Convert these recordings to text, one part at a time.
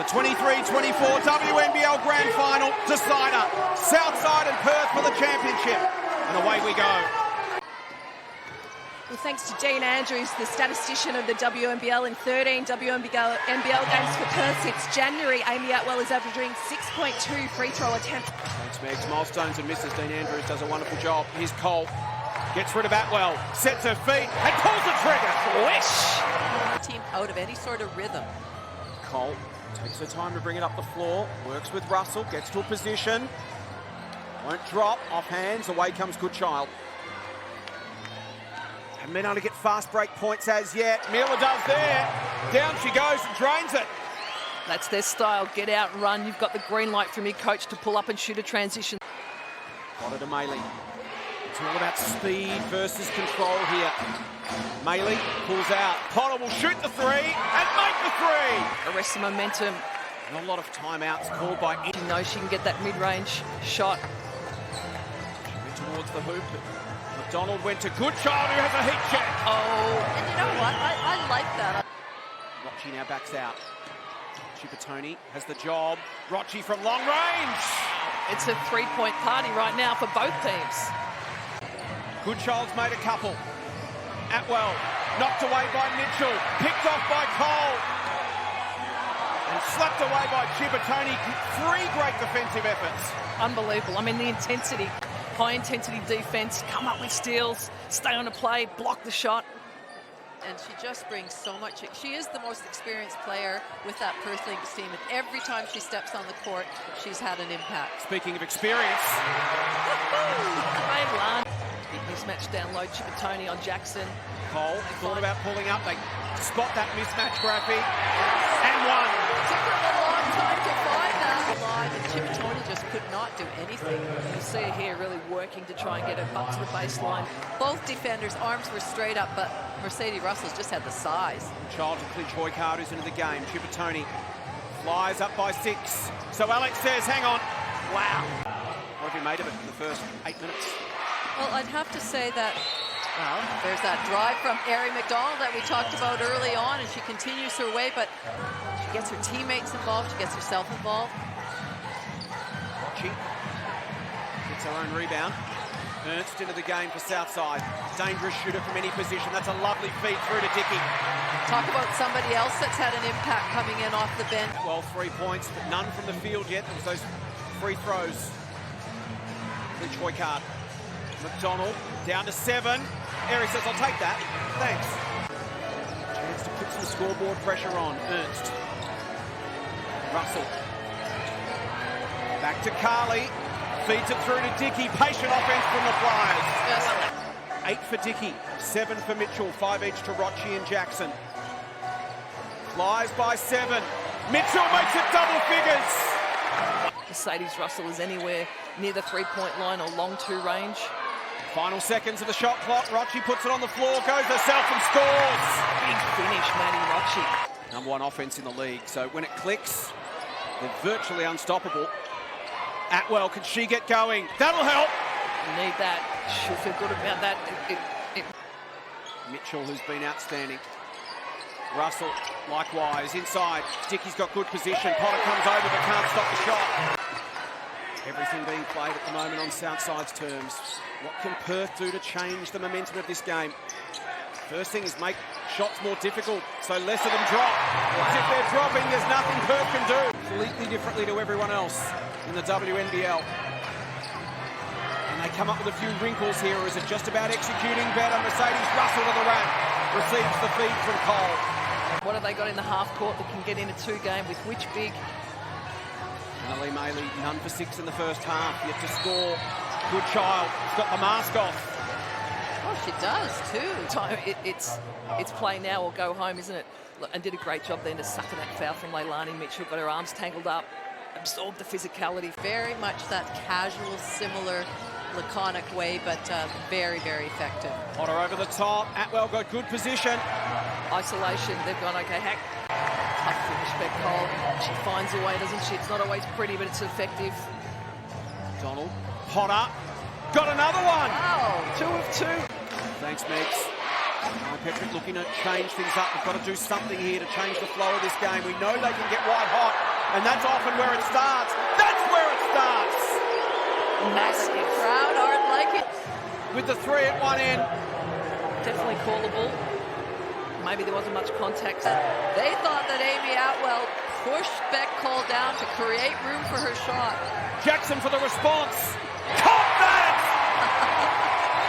The 23-24 WNBL Grand Final decider. Southside and Perth for the championship. And away we go. Well, thanks to Dean Andrews, the statistician of the WNBL, in 13 WNBL games for Perth since January. Amy Atwell is averaging 6.2 free throw attempts. Thanks, Megs. Milestones and misses. Dean Andrews does a wonderful job. Here's Cole. Gets rid of Atwell. Sets her feet and pulls the trigger. Swish! Team out of any sort of rhythm. Cole takes her time to bring it up the floor. Works with Russell. Gets to a position. Won't drop. Off hands. Away comes Goodchild. Haven't been able to get fast break points as yet. Miller does there. Down she goes and drains it. That's their style. Get out and run. You've got the green light from your coach to pull up and shoot a transition. Got it to Maley. It's all about speed versus control here. Maley pulls out. Potter will shoot the three and make the three. Arrest the momentum. And a lot of timeouts called by... She knows she can get that mid-range shot. She went towards the hoop. McDonald went to Goodchild, who has a heat check. Oh, and you know what? I like that. Rocci now backs out. Chipatoni has the job. Rocci from long range. It's a three-point party right now for both teams. Goodchild's made a couple. Atwell knocked away by Mitchell. Picked off by Cole. And slapped away by Chipatoni. 3 great defensive efforts. Unbelievable. I mean, the intensity, high-intensity defense, come up with steals, stay on the play, block the shot. And she just brings so much. She is the most experienced player with that Perth Lynx team. And every time she steps on the court, she's had an impact. Speaking of experience. Big mismatch down low. Chipatoni on Jackson. Cole thought about pulling up. They spot that mismatch graphic. And one. Took her a long time to find that. And Chipatoni just could not do anything. You see her here really working to try and get her up to the baseline. Both defenders' arms were straight up, but Mercedes Russell's just had the size. Child to clinch Hoycard, who's into the game. Chipatoni flies up by 6. So Alex says, hang on. Wow. What have you made of it in the first 8 minutes? Well, I'd have to say that, well, there's that drive from Ari McDonald that we talked about early on, and she continues her way, but she gets her teammates involved, she gets herself involved. She gets her own rebound. Ernst into the game for Southside. Dangerous shooter from any position. That's a lovely feed through to Dickey. Talk about somebody else that's had an impact coming in off the bench. Well, 3 points, but none from the field yet. There was those free throws. Lynch Hoycard. McDonald down to 7. Eri says, I'll take that. Thanks. Chance to put some scoreboard pressure on. Ernst. Russell. Back to Carly. Feeds it through to Dickey. Patient offense from the Flyers. Yes. 8 for Dickey. 7 for Mitchell. 5 each to Rocci and Jackson. Flies by 7. Mitchell makes it double figures. Mercedes Russell is anywhere near the three-point line or long 2 range. Final seconds of the shot clock. Rocci puts it on the floor, goes herself and scores. Big finish, Maddie Rocci. #1 offense in the league. So when it clicks, they're virtually unstoppable. Atwell, can she get going? That'll help. You need that. She'll feel good about that. Mitchell, who's been outstanding. Russell, likewise, inside. Dickey's got good position. Potter comes over but can't stop the shot. Everything being played at the moment on Southside's terms. What can Perth do to change the momentum of this game? First thing is make shots more difficult, so less of them drop. If they're dropping, there's nothing Perth can do. Completely differently to everyone else in the WNBL. And they come up with a few wrinkles here, or is it just about executing better? Mercedes Russell to the rack, receives the feed from Cole. What have they got in the half court that can get in a 2-game with which big? Annalie Maley, none for 6 in the first half, yet to score. Goodchild, she's got the mask off. Oh, she does too. It's play now or go home, isn't it? And did a great job then to suck in that foul from Leilani Mitchell. Got her arms tangled up, absorbed the physicality. Very much that casual, similar, laconic way, but very, very effective. Potter over the top. Atwell got good position. Isolation. They've gone, okay, heck. Tough finish by Cole. She finds a way, doesn't she? It's not always pretty, but it's effective. Donald. Potter. Got another one. Wow. 2 of 2. Thanks, Megs. Petrick looking to change things up. We've got to do something here to change the flow of this game. We know they can get white hot. And that's often where it starts. That's where it starts. Massive crowd aren't like it. With the three at one end. Definitely callable. Maybe there wasn't much contact. They thought that Amy Atwell pushed Beck Cole down to create room for her shot. Jackson for the response. Caught that!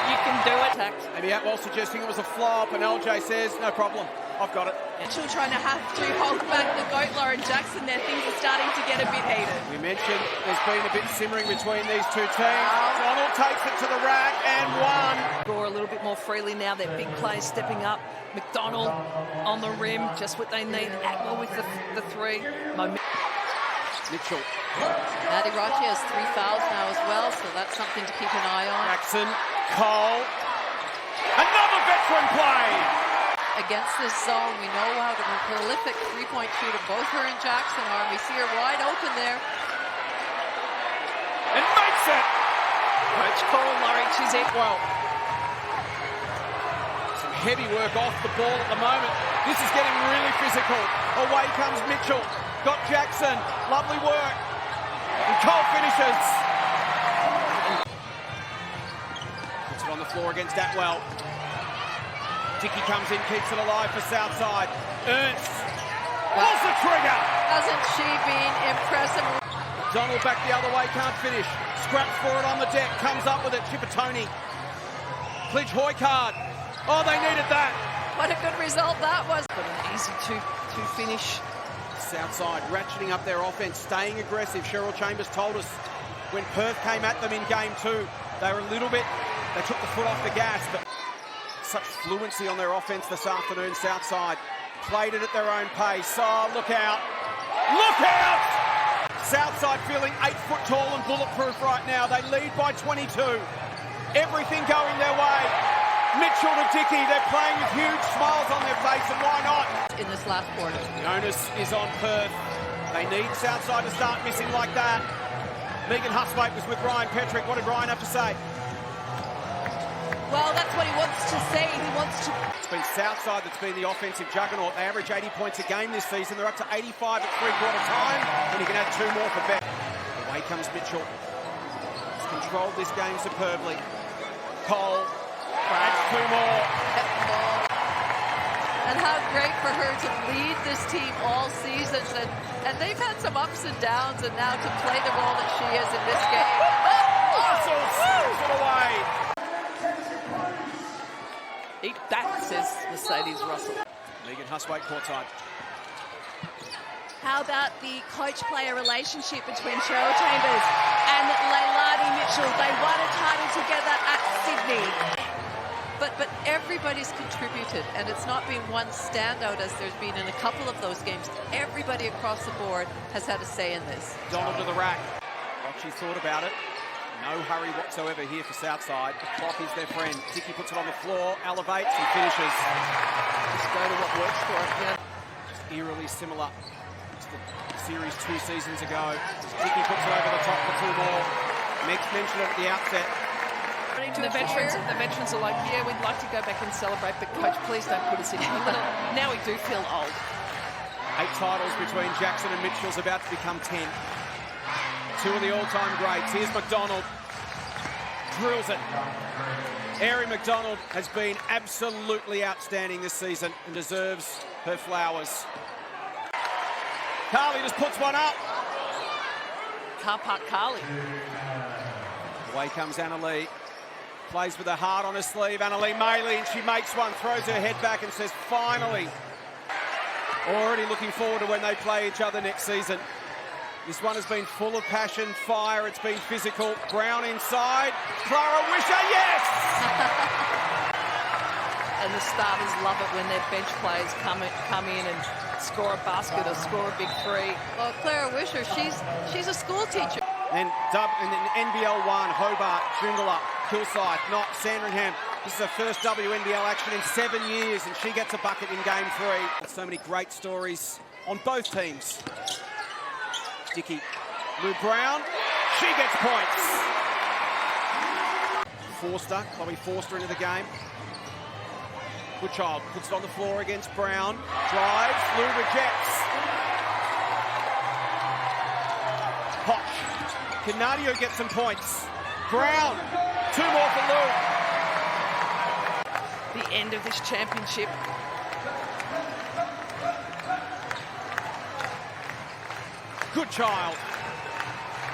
You can do it. Amy Atwell suggesting it was a flop, and LJ says, no problem, I've got it. Mitchell trying to have to hold back the goat, Lauren Jackson there. Things are starting to get a bit heated. We mentioned there's been a bit simmering between these two teams. Donald takes it to the rack and one. Score a little bit more freely now. Their big players stepping up. McDonald on the rim, just what they need. Atwell with the three. Mitchell. Maddie Rachi has 3 fouls now as well, so that's something to keep an eye on. Jackson, Cole. Another veteran play! Against this zone, we know how prolific three-point shooter both her and Jackson are. We see her wide open there. And makes it! Coach Cole, Laurie, she's it well. Some heavy work off the ball at the moment. This is getting really physical. Away comes Mitchell. Got Jackson. Lovely work. And Cole finishes. Puts it on the floor against Atwell. Dickey comes in, keeps it alive for Southside. Ernst pulls the trigger. Hasn't she been impressive? Donald back the other way, can't finish. Scraps for it on the deck, comes up with it. Chippertoni. Pledge Hoycard. Oh, they needed that. What a good result that was. But an easy two finish. Southside ratcheting up their offense, staying aggressive. Cheryl Chambers told us when Perth came at them in game 2, they were a little bit, they took the foot off the gas, but such fluency on their offense this afternoon. Southside played it at their own pace. Oh, look out. Look out! Southside feeling 8 foot tall and bulletproof right now. They lead by 22. Everything going their way. Mitchell to Dickey, they're playing with huge smiles on their face, and why not? In this last quarter. The onus is on Perth. They need Southside to start missing like that. Megan Huswaite was with Ryan Petrick. What did Ryan have to say? Well, that's what he wants to see. He wants to... It's been Southside that's been the offensive juggernaut. They average 80 points a game this season. They're up to 85 at three-quarter time, and you can add 2 more for Beck. Away comes Mitchell. He's controlled this game superbly. Cole adds 2 more. And how great for her to lead this team all seasons. And they've had some ups and downs, and now to play the role that she is in this game. Russell sends it away. Eat that, says Mercedes Russell. Megan Huswaite courtside. How about the coach-player relationship between Cheryl Chambers and Leilani Mitchell? They won a title together at Sydney. But everybody's contributed, and it's not been one standout as there's been in a couple of those games. Everybody across the board has had a say in this. Donald to the rack. What she thought about it. No hurry whatsoever here for Southside. The clock is their friend. Dickey puts it on the floor, elevates and finishes. Just go to what works for us. Yeah. Just eerily similar to the series 2 seasons ago. Dickey puts it over the top for 2 more. Megs mentioned it at the outset. The veterans are like, yeah, we'd like to go back and celebrate, but coach, please don't put us in. Now we do feel old. 8 titles between Jackson and Mitchell's about to become 10. 2 of the all-time greats. Here's McDonald. Drills it. Aari McDonald has been absolutely outstanding this season and deserves her flowers. Carly just puts one up. Car park Carly. Away comes Anna Lee. Plays with her heart on her sleeve. Anna Lee Maley, and she makes one. Throws her head back and says, finally. Already looking forward to when they play each other next season. This one has been full of passion, fire. It's been physical. Brown inside. Clara Wisher, yes! And the starters love it when their bench players come in and score a basket or score a big 3. Well, Clara Wisher, she's a school teacher. And then NBL 1, Hobart, Joondalup, Hillside, Knott, Sandringham. This is her first WNBL action in 7 years, and she gets a bucket in game 3. So many great stories on both teams. Dickey, Lou Brown, she gets points. Forster, Chloe Forster into the game. Goodchild puts it on the floor against Brown. Drives, Lou rejects. Can Nadia get some points? Brown, 2 more for Lou. The end of this championship. Good child.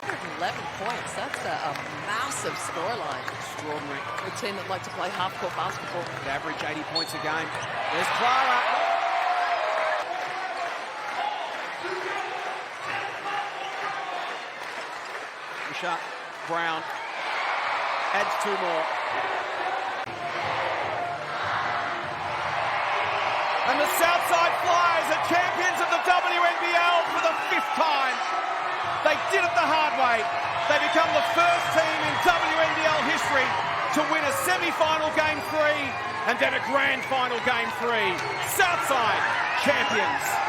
111 points. That's a massive scoreline. Extraordinary. A team that like to play half-court basketball. They average 80 points a game. There's Clara. Misha Brown adds 2 more. And the Southside Flyers are champions of the WNBL for the 5th time. They did it the hard way. They become the first team in WNBL history to win a semi-final game 3 and then a grand final game 3. Southside champions.